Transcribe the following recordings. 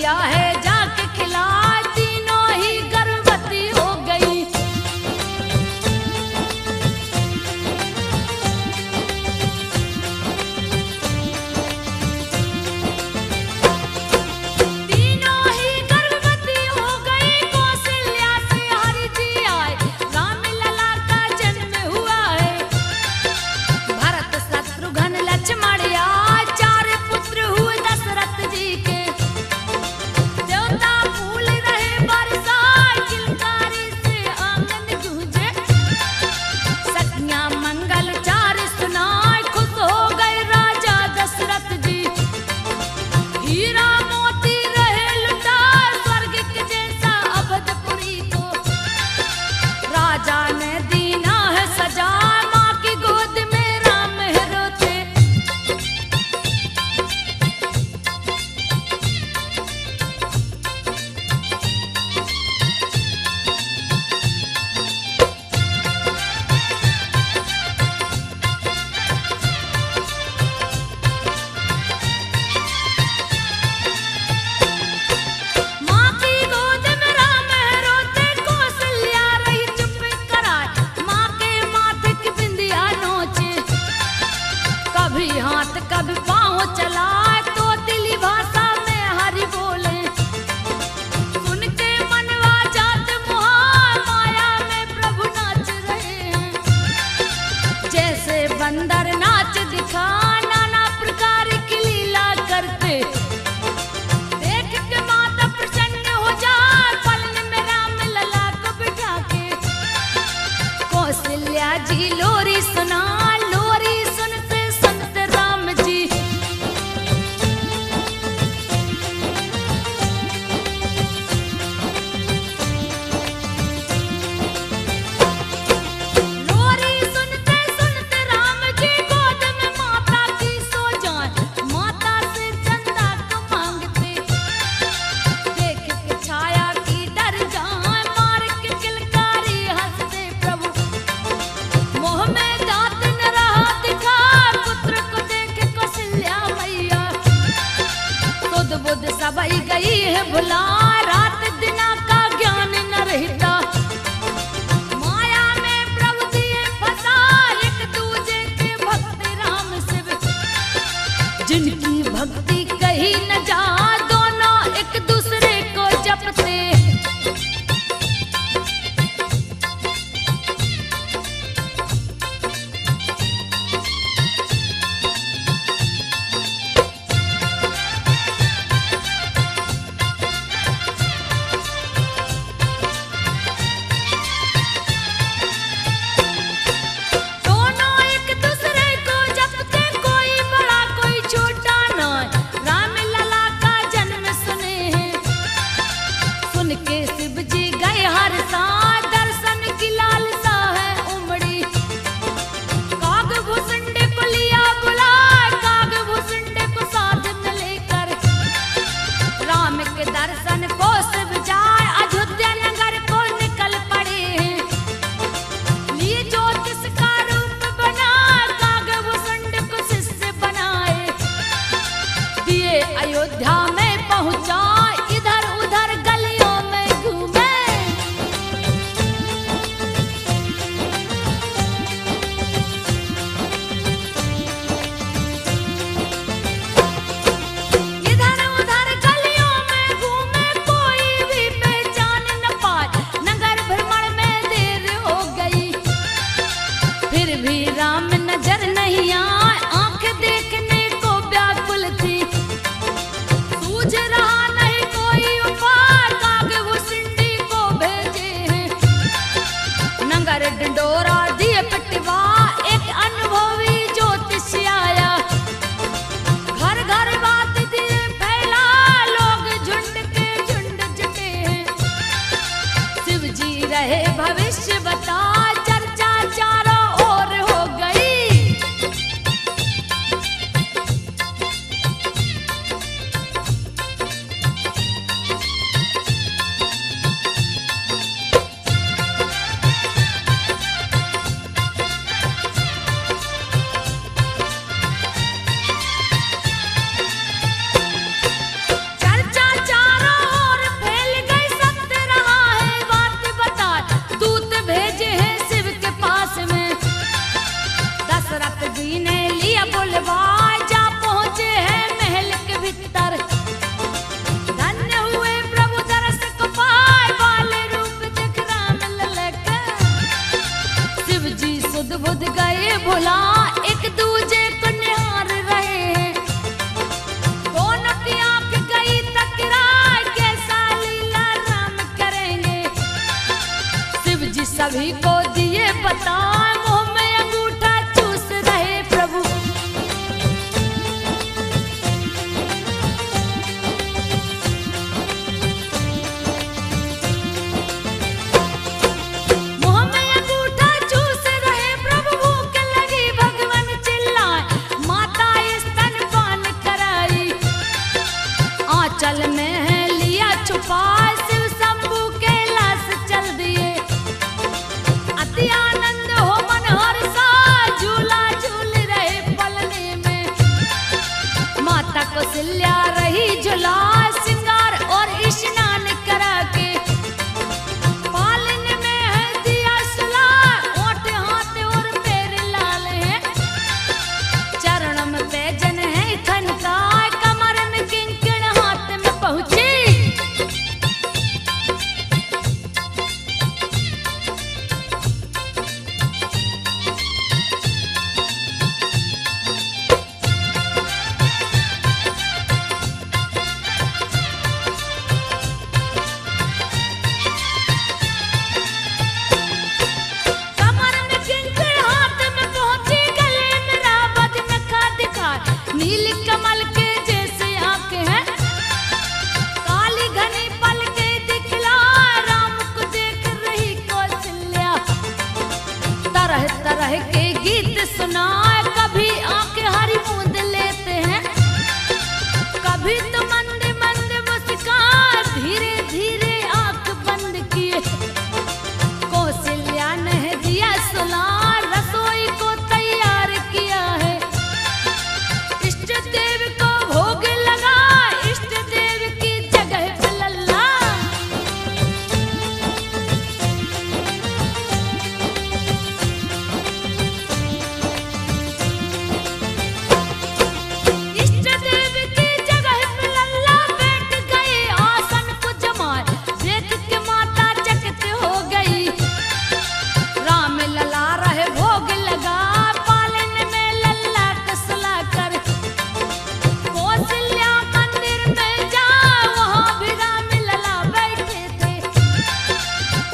दिया है जाके खिला, तीनों ही गर्भवती हो गई। तीनों ही गर्भवती हो गई, कौशल्या से हरि जी आए, राम लला का जन्म हुआ है। भरत शत्रुघ्न लक्ष्मण आए, चार पुत्र हुए दशरथ जी के। देवता फूल रहे बरसाए, किलकारी से आंगन गूंजे। सखियां मंगल चार सुनाए, खुश हो गए राजा दशरथ जी। हीरा मोती रहे लुटाए, स्वर्ग के जैसा अवधपुरी को। राजा ने दीना है सजा, माँ की गोद में राम है रोते। माँ की गोद में राम है रोते, कौशल्या रही चुप कराए, माँ के माथे की बिंदिया नोचे। कभी हाथ कभी पाँव चलाए, तो दिली भाषा में हरि बोले। सुन के मनवा जात मुहार, माया में प्रभु नाच रहे हैं। जैसे बंदर नाच दिखा, नाना प्रकार की लीला करते। देख के माता प्रसन्न हो जाए, पलन में राम लला को बिठा के। कौशल्या जी लोरी सुना, लोरी सुनते सुनते राम जी। लोरी सुनते सुनते राम जी, गोद में माता की सो जाए। माता से चंदा को मांगते, देख के छाया की डर जाए, मार के किलकारी हंसते प्रभु। मोह में दांत न रहा दिखा, पुत्र को देख कौशल्या मैया। सुध बुध सबई गई है भुला, रात दिना का ज्ञान न रहता। माया में प्रभु दिए फंसा, एक दूजे के भक्त राम शिव। जिनकी भक्ति कही न जा, दोनों एक दूसरे को जपते। दोनों एक दूसरे को जपते, कोई बड़ा कोई छोटा न। राम लला का जन्म सुने हैं, सुन के शिव जी गए हर साथ, दर्शन की लालसा है उमड़ी। काग भुसुंड को लिया बुलाए, काग भुसुंड को साथ में लेकर। राम के दर्शन को शिव जाए, अयोध्या नगर को निकल पड़े हैं। लिए ज्योतिष का रूप बना, काग भुसुंड को शिष्य बनाए। दिए अयोध्या में पहुंचा, इधर उधर गलियों में घूमे। इधर उधर गलियों में घूमे, कोई भी पहचान न पाए। नगर भ्रमण में देर हो गई, फिर भी राम नजर नहीं आए। आंख देखने को व्याकुल थी, पाए शिव शंभू कैलाश चल दिए। अति आनंद हो मन हर्षा, झूला झूल रहे पलने में। माता कौशल्या रही झूला श्रृंगार और स्नान करा के। पालन में है दिया सुला, ओठ हाथ और पैर लाल है। चरण में पैजन है खनकाए, कमर में किंकण हाथ में पहुंची। कमर में किंकण हाथ में पहुंची, गले में रावत नखा दिखाए। नील कमल के जैसे आंखें हैं, काली घनी पलकें दिखला। राम को देख रही कौशल्या, तरह तरह के गीत सुनाए। कभी आंखें हरी मूंद लेते हैं, कभी तो मंद मंद मुस्कान। धीरे धीरे आंख बंद किए, कौशल्या ने दिया सुला। रसोई को तैयार किया है, इष्ट देव को भोग लगा। इष्ट देव की जगह पे लल्ला। इष्ट देव की जगह पे लल्ला बैठ गए आसन को जमाए। देख के माता चकित हो गई, राम लला रहे भोग लगा। पालन में लल्ला कसला कर कौशल्या मंदिर में जा, वहाँ भी राम लला बैठे थे।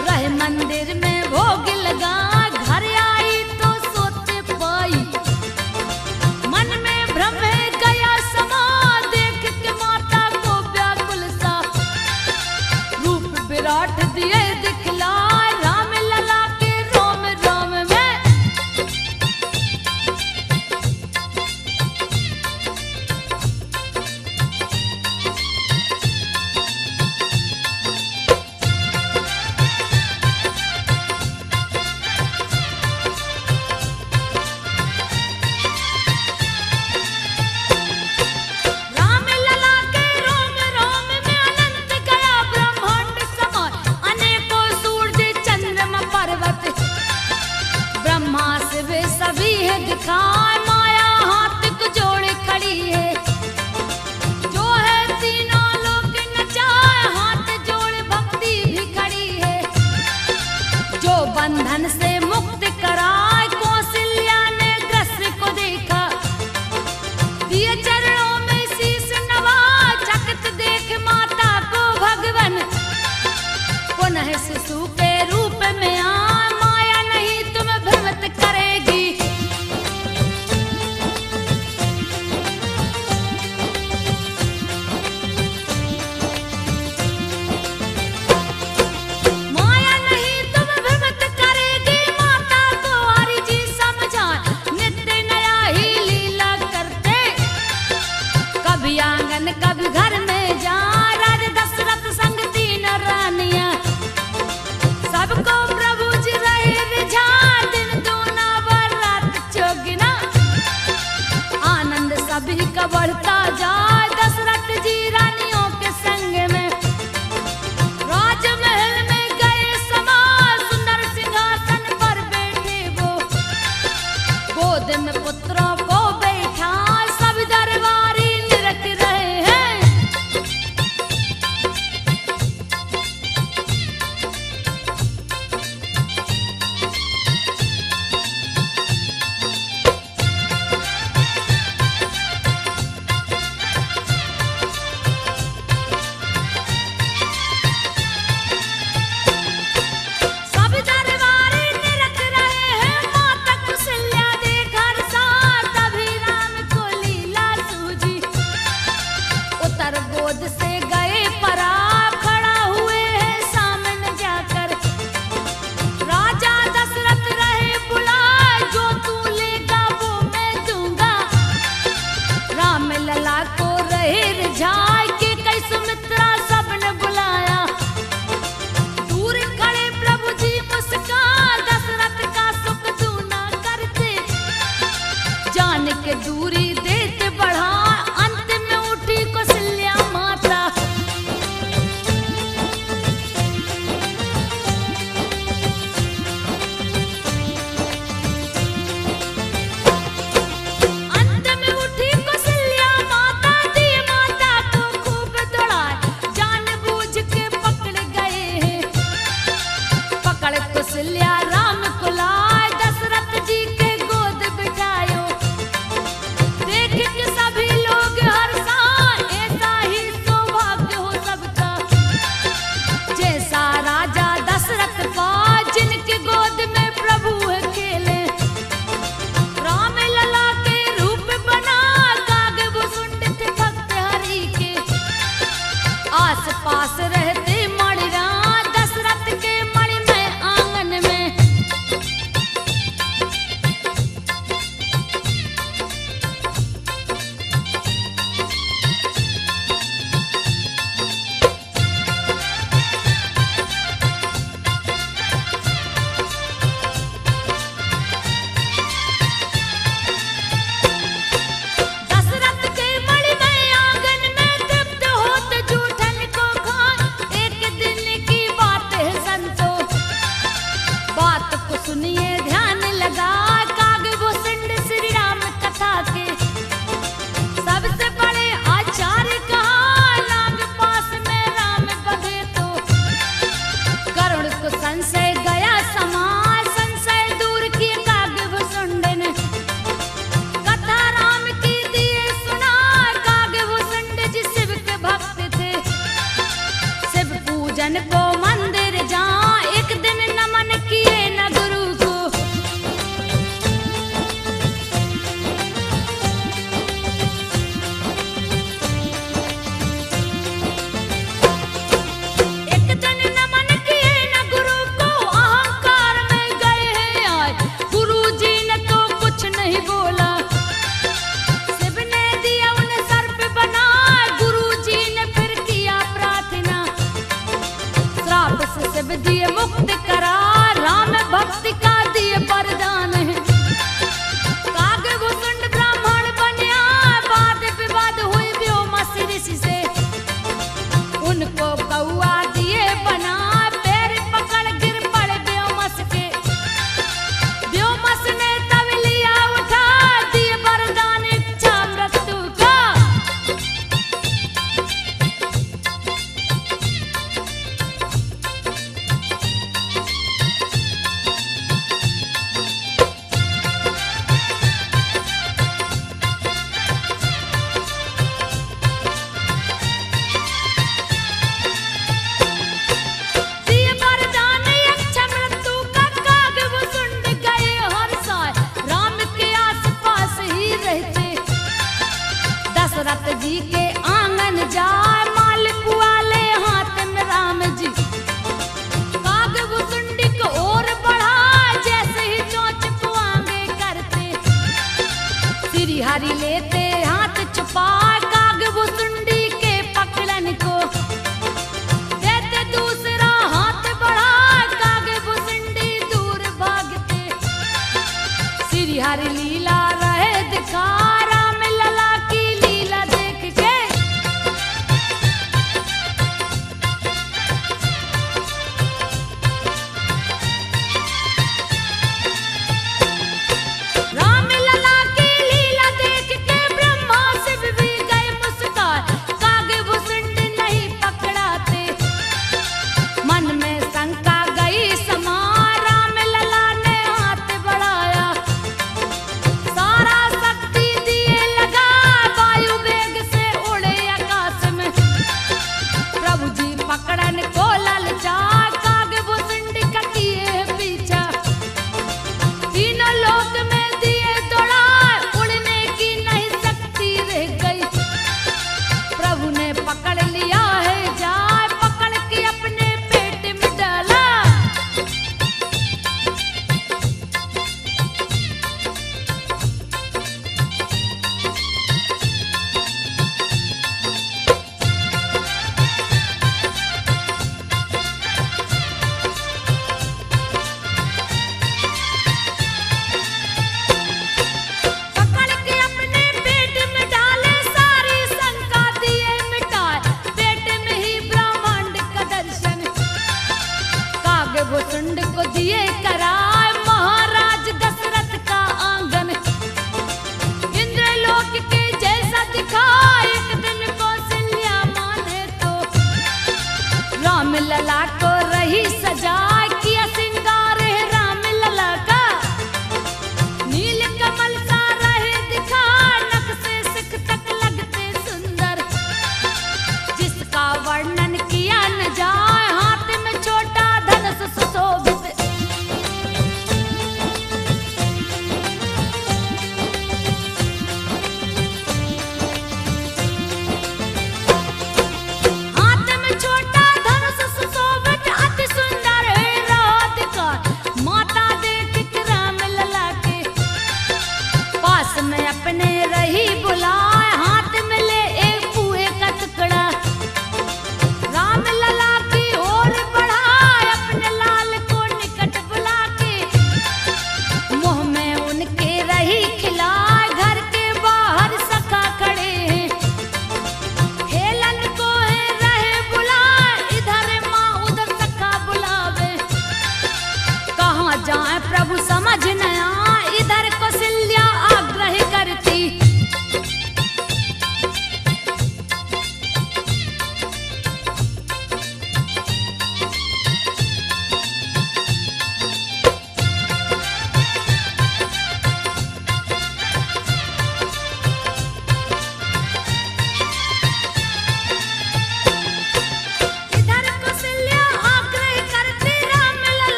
रहे मंदिर में भोग लगा, घर आई तो सोते पाई। मन में भ्रम है गया समा, देख के माता को व्याकुल सा। रूप विराट दिए दिखलाए, राम लला के रोम रोम में। राम लला के रोम रोम में अनंत गया ब्रह्मांड समाए। अनेकों सूरज चंद्रमा पर्वत, ब्रह्मा शिव सभी है दिखाए। माया हाथ को जोड़े खड़ी है, जो है तीनों लोक नचाए। हाथ जोड़े भक्ति भी खड़ी है, जो बंधन से मुक्त कराए। कौशल्या ने दृश्य को देखा, दिए चरणों में शीश नवा। चकित देख माता को भगवन, पुनः शिशु के रूप में आए। माया नहीं तुम्हें भ्रमित करेगी, माया नहीं तुम्हें भ्रमित करेगी। माता को हरि जी समझाए, नित्य नया ही लीला करते। कभी आंगन कभी घर में जा, राज दशरथ संग तीन रानियां। सबको प्रभु जी रहे रिझा, दिन दूना व रात चौगुना। आनंद सभी का बढ़ता जाए, दशरथ जी रानियों के संग में। राजमहल में गए समा, सुंदर सिंहासन पर बैठे वो। गोद में पुत्रों को बैठा, सब दरबारी निरख रहे हैं। को रहे रिझाए के कई सुमित्रा सबने बुलाए। शिव दिए मुक्त करार, राम भक्ति का दिए वरदान है। कागभूषण ब्राह्मण बनिया, वाद विवाद हुई व्योमस ऋषि से, उनको कौआ दिए बना, पैर पकड़ गिर पड़े व्योमस के। व्योमस ने तब लिया उठा, दिए वरदान इच्छा मृत्यु का। दिए वरदान इच्छा मृत्यु का, कागभूषण गए हर साय, राम के आसपास ही रहते। दशरथ जी के आंगन जाए, मालिक वाले हाथ में राम जी। कागभूषुंडी को और बढ़ा, जैसे ही चोंच पुआंगे करते। श्री हरि लेते हाथ छुपा, कागभूषुंडी के पकड़न को। देते दूसरा हाथ बढ़ा, कागभूषुंडी दूर भागते। श्री हरि लीला रहे दिखा, राम लला की लीला देख के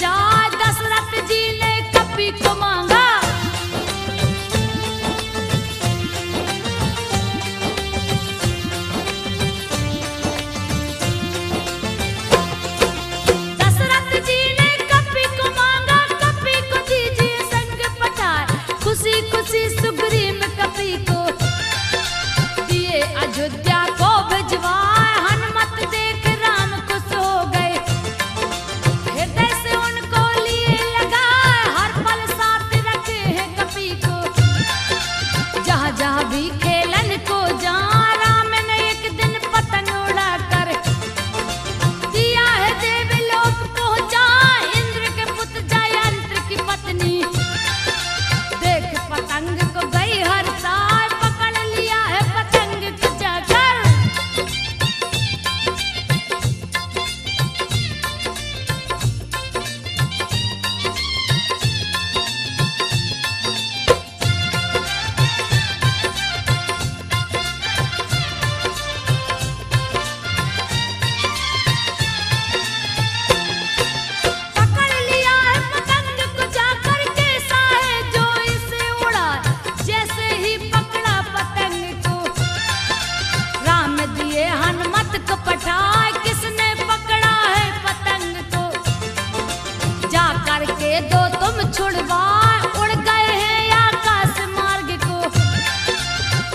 जाए। दशरथ जी ने कपी को मांगा, दशरथ जी ने कपी को मांगा, कपी को दीजिए संग पठाए। खुशी खुशी सुग्रीव कपी को दिए अयोध्या को भिजवाए। हनुमत देख राम खुश हो गए, हृदय से उनको लिए लगाए। हर पल साथ रखे हैं कपी को, जहाँ जहाँ भी खेलन को जा। राम ने एक दिन पतंग उड़ा कर दिया है देवलोक पहुँचा। इंद्र के पुत्र जयंत्र की पत्नी देख पतंग को गई हर साल। पकड़ लिया है पतंग को जाकर, पकड़ लिया है पतंग को जाकर। कैसा है जो इसे उड़ा, जैसे ही पकड़ा पतंग को राम दिए हनुमत को पठाए। किसने पकड़ा है पतंग को, जा करके दो तुम छुड़वाए। उड़ गए हैं आकाश मार्ग को,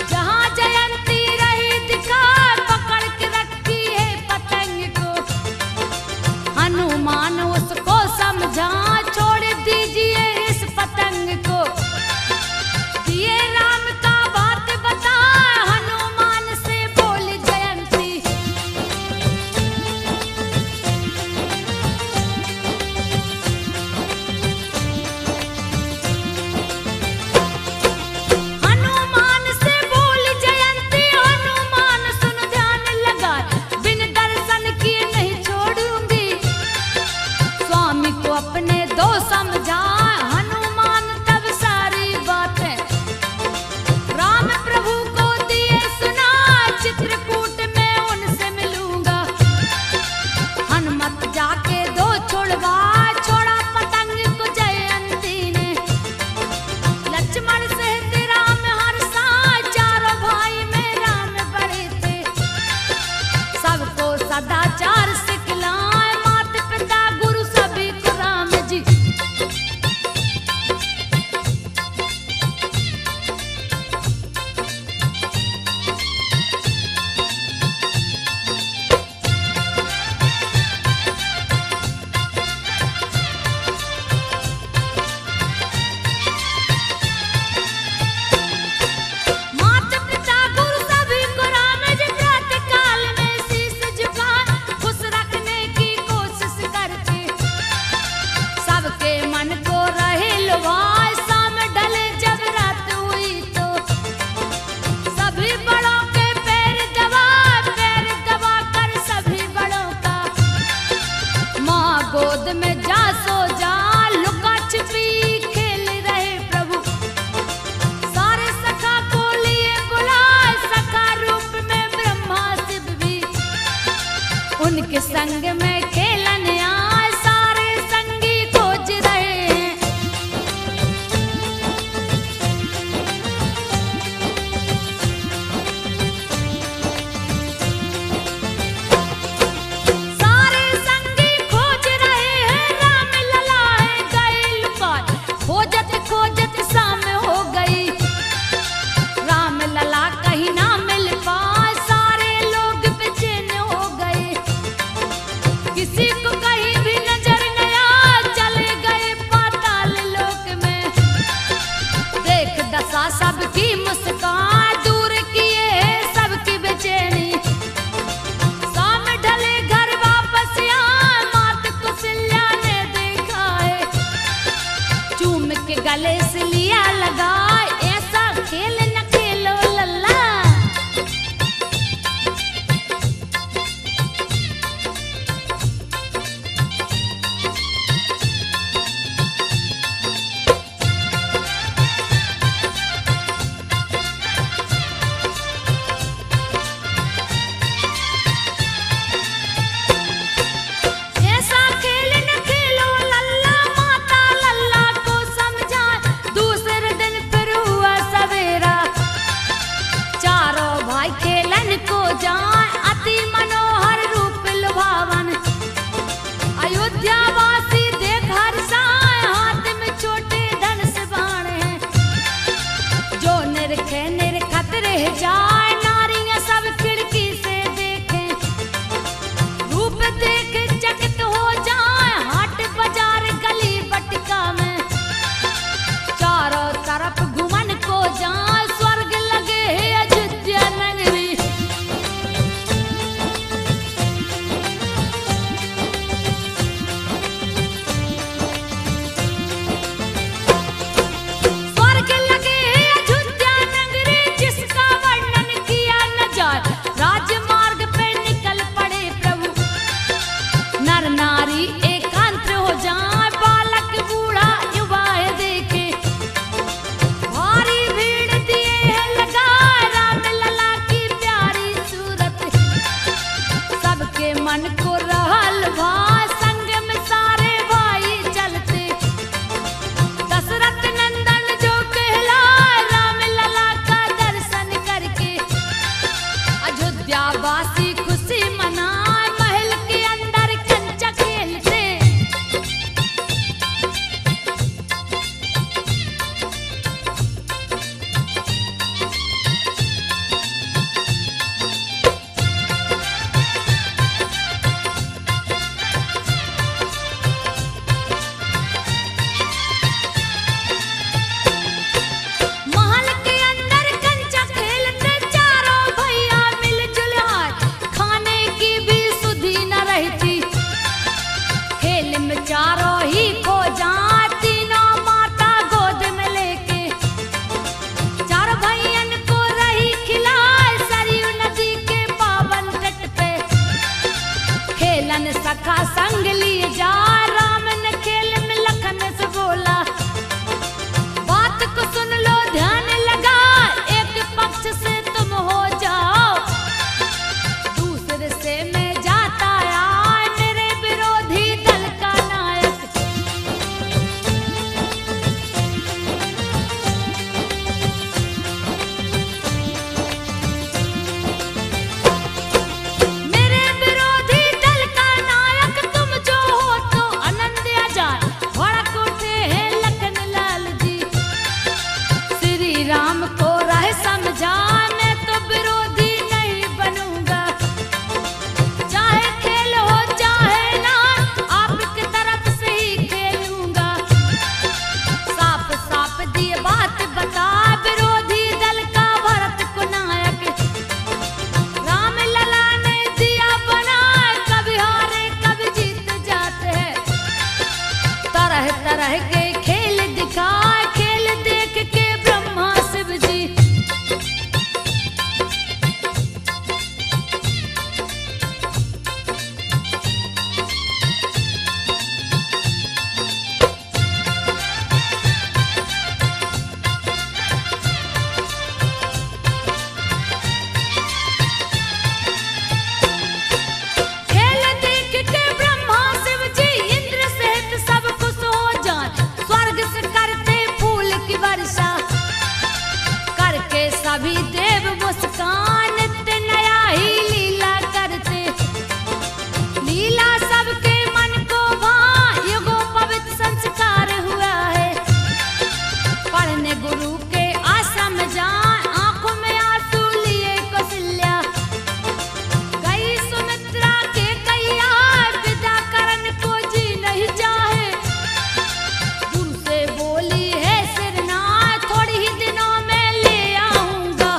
जहाँ जयंती रही दिखाए। पकड़ के रखी है पतंग को, हनुमान उसको समझा। छोड़ दीजिए इस पतंग को, दिए राम का बात बता। हनुमान से बोली जयंती, हनुमान से बोली जयंती। हनुमान सुन ध्यान लगा, बिन दर्शन किए नहीं छोड़ूंगी। स्वामी को अपने दो समझा, हनुमान तब सारी बातें राम प्रभु को दिए सुना। चित्रकूट में उनसे मिलूंगा, हनुमत जाके दो छुड़वा। छोड़ा पतंग को जयंती ने, लक्ष्मण सहित राम हर साय। चारों भाई में राम बड़े थे, सबको सदाचार सिखलाए। माता पिता गुरु सभी को राम जी, माता पिता गुरु सभी को राम जी। प्रातः काल में शीश झुकाए, खुश रखने की कोशिश करके सबके मन को रहे लुभाए। शाम ढले जब रात हुई तो सभी बड़ों के पैर दबा कर सभी बड़ों का माँ गोद में जा सो जा। लुका छिपी खेल रहे प्रभु, सारे सखा को लिए बुलाए। सखा रूप में ब्रह्मा शिव भी उनके संग में खेलन आए। सारे संगी खोज रहे हैं, सारे संगी खोज रहे हैं। राम लला है गए लुकाए, खोजत खोजत शाम हो गई। राम लला कहीं ना मिल पाए, सारे लोग बेचैन हो गए। नारी एकांत हो जाए, बालक बूढ़ा युवा देखे भारी भीड़ दिए है लगा, राम लला की प्यारी सूरत सबके मन को रहल भाई, संग में सारे भाई चलते दशरथ नंदन जो कहला, राम लला का दर्शन करके अयोध्या वासी खुशी मनाए, महल के अंदर कंचा खेलते महल के अंदर कंचा खेलते, चारों भैया मिलजुल आए, खाने की भी सुधि न रहती, खेल में चारों ही खो जाए, तीनों माता गोद में लेके चार भैयन को रही खिलाए, सरयू नदी के पावन तट पे खेलन सखा संग लिए जा, राम ने खेल में लखन से बोला, बात को सुन लो ध्यान लगा, एक पक्ष से तुम हो जाओ, दूसरे से मैं जाता आए, मेरे विरोधी दल का नायक मेरे विरोधी दल का नायक तुम जो हो तो आनंद आ जाए, भड़क उठे हैं लखन लाल जी, श्री राम को राह समझा, मैं तो विरोधी नहीं बनूंगा, चाहे खेल हो चाहे ना, आपकी तरफ से ही खेलूंगा, साफ साफ दिए बात बता, विरोधी दल का भरत को नायक राम लला ने दिया बना, कभी हारे कभी जीत जाते हैं, तरह तरह के खेल दिखाए, खेल देख के ब्रह्मा शिव जी खेल देख के ब्रह्मा शिव जी इंद्र सहित सब खुश हो जाए, स्वर्ग से करते फूल की वर्षा, करके सभी देव मुस्कान, नित्य नया ही लीला करते, लीला सबके मन को भाए, युगों पवित्र संस्कार हुआ है, पढ़ने गुरु के आश्रम जाए, आंखों में आंसू लिए कौशल्या, गई सुमित्रा के कैया, विदा करन को जी नहीं चाहे, गुरु से बोली है सिरनाथ, थोड़ी ही दिनों में ले आऊंगा,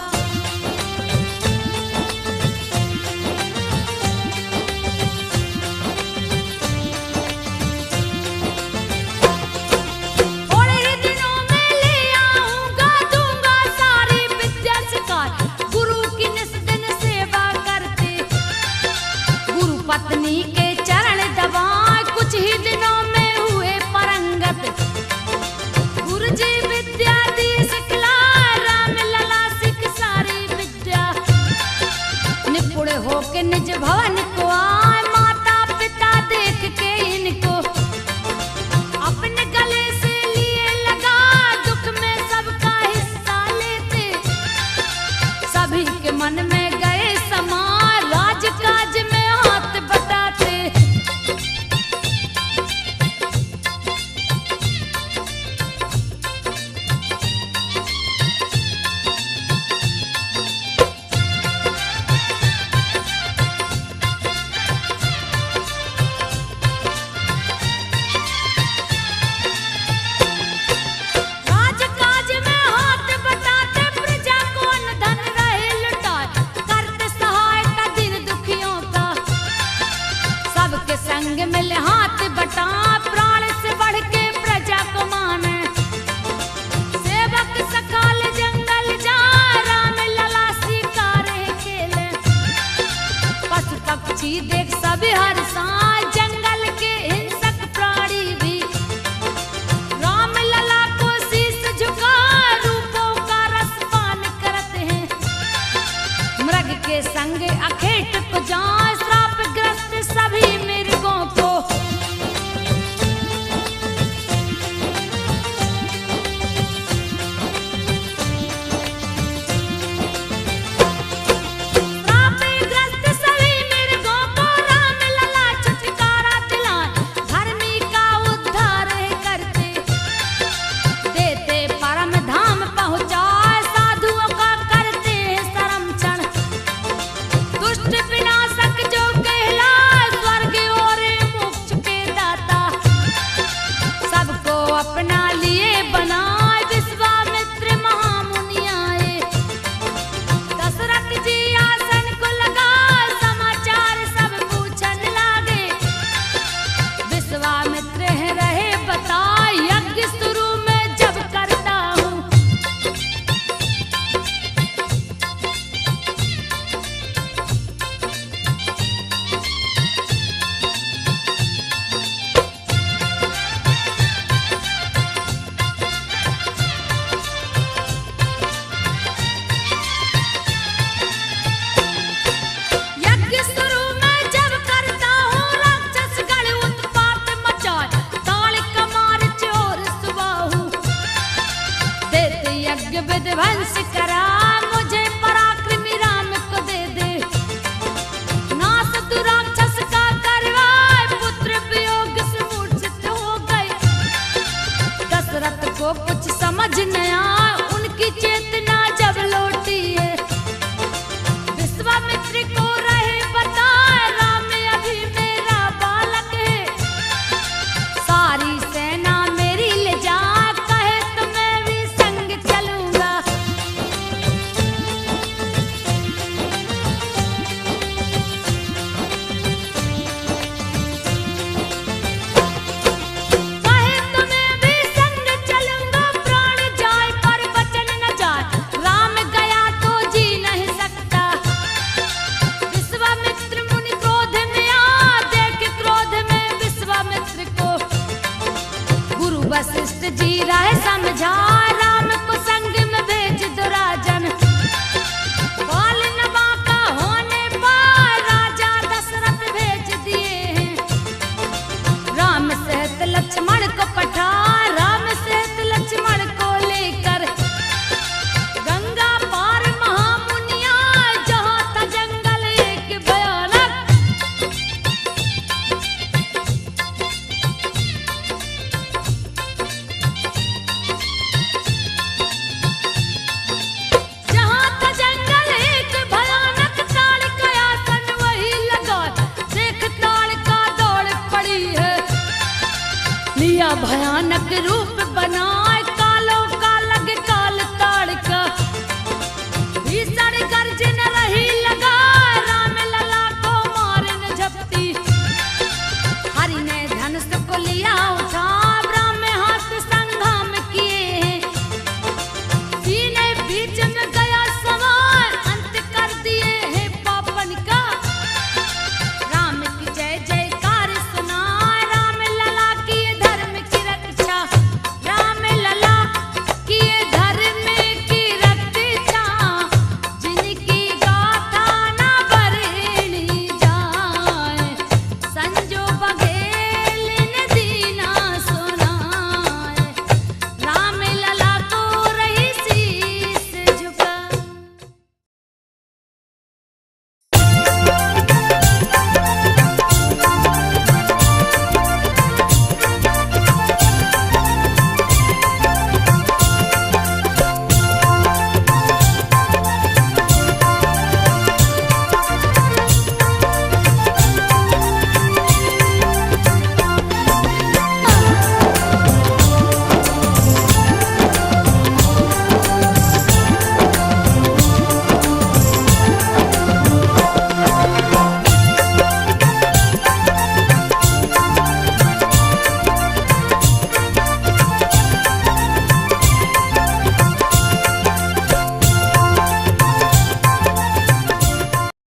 थोड़े ही दिनों में ले आऊंगा, दूंगा सारी विद्या सिखाए, गुरु की निस दिन सेवा करते, गुरु पत्नी के चरण दबाए, कुछ ही दिनों में हुए परंगत, गुरु जी विद्या दी सिखला, राम लला सिख सारी विद्या, निपुण होके निज भवन को आए, माता पिता देख के इनको अपने गले से लिए लगा, दुख में सबका हिस्सा लेते, सभी के मन में गए समा, राजकाज में हाथ बटाते, राजकाज में हाथ बटाते, प्रजा को अन्न धन रहे लुटाए, करते सहायता दिन दुखियों का, सबके संग मिल हाथ बटा, प्राण से बढ़ के प्रजा को माने, सेवक सकाल जंगल जा, राम लला शिकारे खेले, पशु पक्षी देख सभी हर सांझ, जंगल विध्वंस करा, मुझे पराक्रमी राम को दे दे। नास तू राक्षस का करवाए, पुत्र वियोग से मूर्छित हो गए। दशरथ को कुछ समझ न आया, उनकी चेतना जब लौटी है। विश्वामित्र को रहे बताए, राम अभी मेरा बालक है। सारी सेना मेरी ले जा, कहे तो मैं भी संग चलूंगा। कहे तो मैं भी संग चलूंगा, प्राण जाए पर वचन न जाए। राम गया तो जी नहीं सकता। विश्वामित्र मुनि क्रोध में आ, देख क्रोध में विश्वामित्र को। गुरु वशिष्ठ जी राह समझा, राम को संग में भेज दो राजन। बाल नवा का होने पर राजा दशरथ भेज दिए हैं। राम सहित लक्ष्मण को पठा, राम सहित लक्ष्मण को लेकर। गंगा पार महामुनिया, जहाँ था जंगल एक भयानक। जहाँ था जंगल एक भयानक, ताड़ का आसन वही लगा। देख ताड़ का दौड़ पड़ी है, लिया भयानक रूप बनाए।